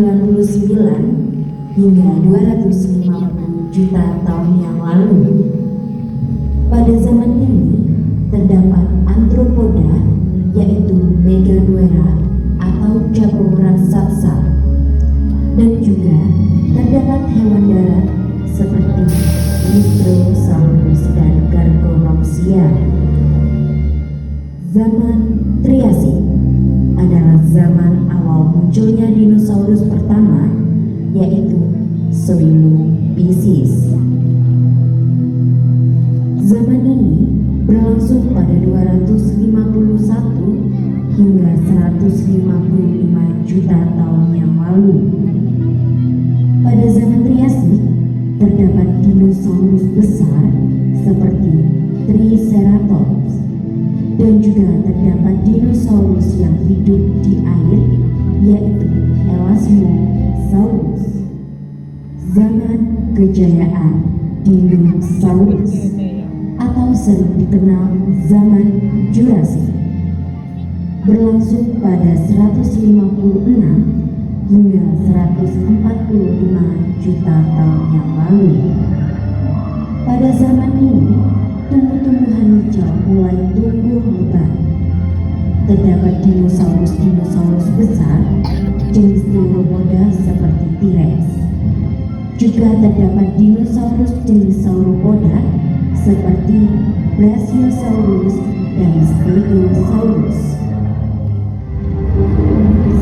99 hingga 250 juta tahun yang lalu. Pada zaman ini terdapat antropoda, yaitu meganuera atau capung raksasa, dan juga terdapat hewan darat seperti Dinosaurus dan Gargonopsia. Zaman Triasik adalah zaman awal munculnya dinosaurus pertama, yaitu Soilophysis. Zaman ini berlangsung pada 251 hingga 155 juta tahun yang lalu. Pada zaman Triasik terdapat dinosaurus besar seperti Triceratops, dan juga terdapat dinosaurus yang hidup di air, yaitu Elasmosaurus. Zaman kejayaan dinosaurus atau sering dikenal zaman Jurassik berlangsung pada 156 hingga 145 juta tahun yang lalu. Pada zaman ini tumbuh-tumbuhan hijau mulai tumbuh lebat. Terdapat dinosaurus besar jenis Theropoda seperti T-Rex. Juga terdapat dinosaurus jenis Sauropoda seperti Brachiosaurus dan Stegosaurus.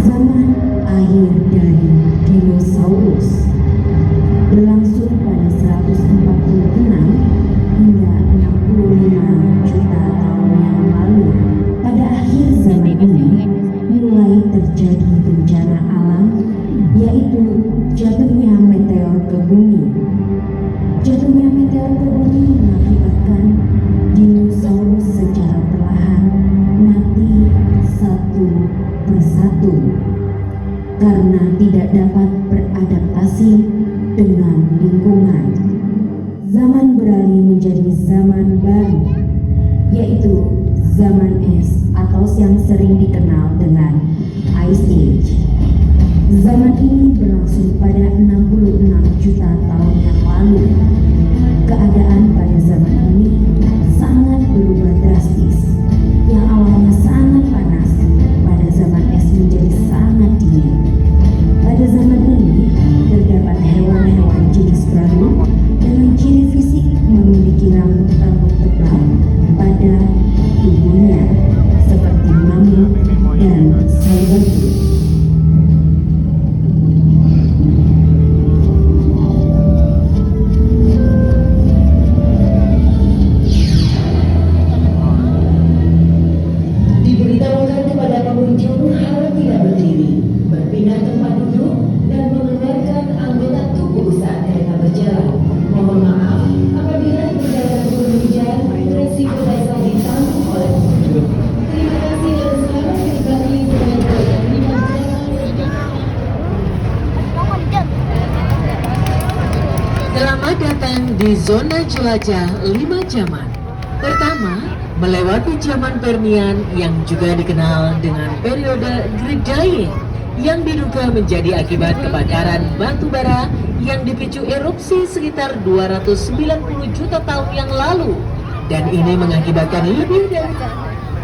Zaman akhir dari dinosaurus berlangsung pada 146 hingga 65 juta tahun yang lalu. Pada akhir zaman ini mulai terjadi bencana alam, yaitu jatuhnya meteor ke bumi. Jatuhnya meteor ke bumi mengakibatkan dinosaurus secara perlahan mati satu persatu karena tidak dapat beradaptasi dengan lingkungan. Zaman beralih menjadi zaman baru, yaitu zaman es atau yang sering dikenal dengan Ice Age. Zaman ini berlangsung pada 66 juta tahun yang lalu. Keadaan pada zaman ini sangat berubah drastis. Yang awalnya sangat panas, pada zaman es menjadi sangat dingin. Pada zaman ini terdapat hewan-hewan jenis baru dengan ciri fisik memiliki rambut tebal pada tubuhnya seperti mamut dan sabertooth. Diberitahukan kepada pengunjung harap tidak berdiri, berpindah tempat duduk, dan mengeluarkan anggota tubuh saat kereta berjalan. Mohon maaf apabila perjalanan turun hujan, resiko dasar ditanggung oleh pengunjung. Terima kasih dan selamat menikmati dengan proyek 5 jalan. Selamat datang di zona jelajah 5 zaman. Pertama, melewati zaman Permian yang juga dikenal dengan periode Great Dying yang diduga menjadi akibat kebakaran batu bara yang dipicu erupsi sekitar 290 juta tahun yang lalu, dan ini mengakibatkan lebih dari.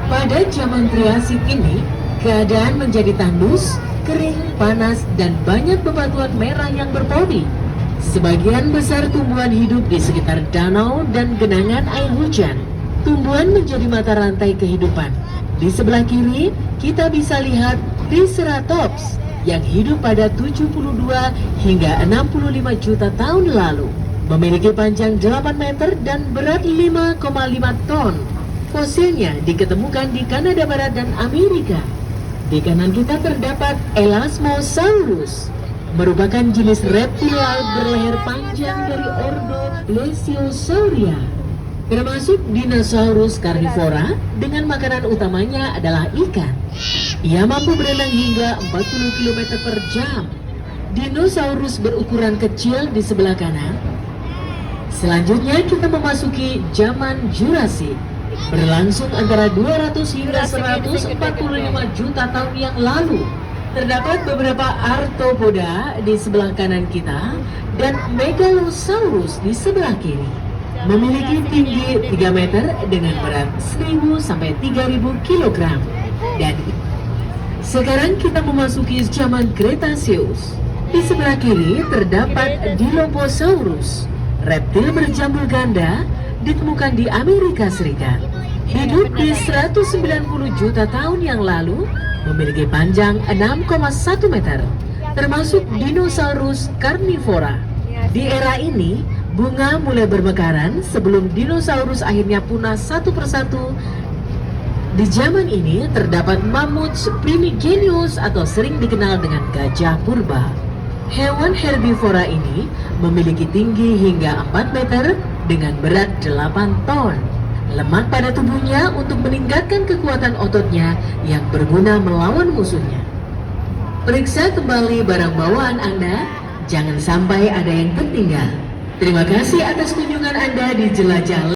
Pada zaman Triasik ini, keadaan menjadi tandus, kering, panas, dan banyak bebatuan merah yang berpori. Sebagian besar tumbuhan hidup di sekitar danau dan genangan air hujan. Tumbuhan menjadi mata rantai kehidupan. Di sebelah kiri, kita bisa lihat Triceratops yang hidup pada 72 hingga 65 juta tahun lalu. Memiliki panjang 8 meter dan berat 5,5 ton. Fosilnya diketemukan di Kanada Barat dan Amerika. Di kanan kita terdapat Elasmosaurus, merupakan jenis reptil laut berleher panjang dari ordo Plesiosauria, termasuk dinosaurus karnivora dengan makanan utamanya adalah ikan. Ia mampu berenang hingga 40 km per jam. Dinosaurus berukuran kecil di sebelah kanan. Selanjutnya kita memasuki zaman Jurassik, berlangsung antara 200 hingga 145 juta tahun yang lalu. Terdapat beberapa arthropoda di sebelah kanan kita dan Megalosaurus di sebelah kiri. Memiliki tinggi 3 meter dengan berat 1000 sampai 3000 kg. Dan sekarang kita memasuki zaman Cretaceous. Di sebelah kiri terdapat Dilophosaurus, reptil berjambul ganda ditemukan di Amerika Serikat. Hidup di 190 juta tahun yang lalu, memiliki panjang 6,1 meter, termasuk dinosaurus karnivora. Di era ini, bunga mulai bermekaran sebelum dinosaurus akhirnya punah satu persatu. Di zaman ini terdapat Mammuts primigenius atau sering dikenal dengan gajah purba. Hewan herbivora ini memiliki tinggi hingga 4 meter dengan berat 8 ton. Lemak pada tubuhnya untuk meningkatkan kekuatan ototnya yang berguna melawan musuhnya. Periksa kembali barang bawaan Anda, jangan sampai ada yang tertinggal. Terima kasih atas kunjungan Anda di Jelajah